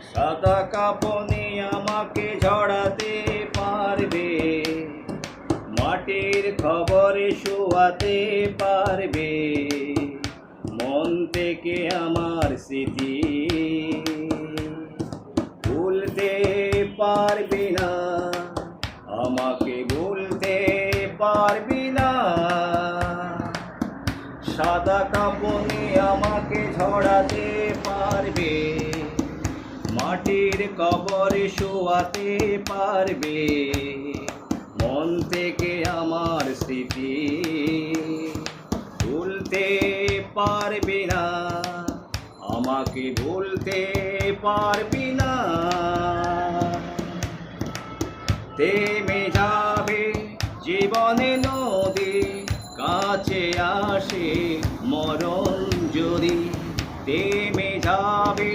সাদা কাপনে আমাকে ঝরাতে পারবে, মাটির খবরে শোয়াতে পারবে, মন থেকে আমার স্মৃতি ভুলতে পারবি না, আমাকে ভুলতে পারবি না। সাদা কাপনে আমাকে ঝরাতে পারবে, মাটির কবরে শোয়াতে পারবে, মন থেকে আমার স্মৃতি ভুলতে পারবি না, আমাকে ভুলতে পারবি না। থেমে যাবে জীবনে নদী, কাছে আসে মরণ যদি। থেমে যাবে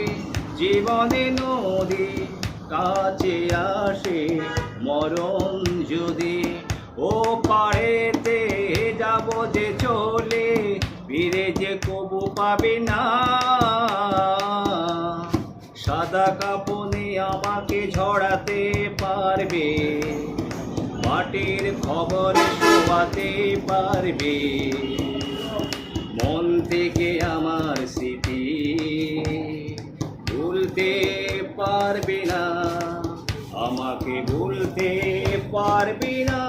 জীবনে নদী, কাছে আসে মরণ যদি। ও পাড়েতে যাব যে চলে, ফিরে যে কবু পাবে না। সাদা কাপনে আমাকে ঝরাতে পারবে, মাটির খবর শোয়াতে পারবে, মন থেকে আমার স্মৃতি ভুলতে পারবি না, আমাকে ভুলতে পারবি না।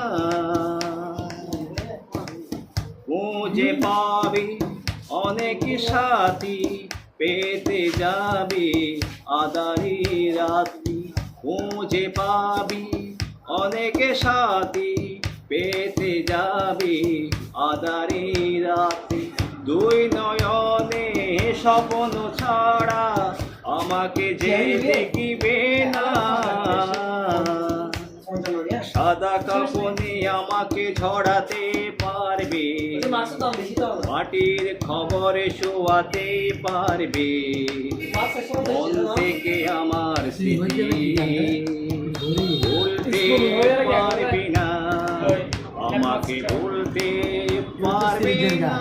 খুঁজে পাবি অনেক সাথী, পেতে যাবি আদারি রাতি। খুঁজে পাবি অনেক সাথী, পেতে যাবি আদারি রাতি। দুই নয়নে স্বপ্ন ছাড়া আমাকে যে দেখিবে না। সাদা কাপনে আমাকে ঝরাতে পারবে, মাটির খবরে শোয়াতে পারবে, মন থেকে আমার স্মৃতি ভুলতে পারবি না, আমাকে ভুলতে পারবি না।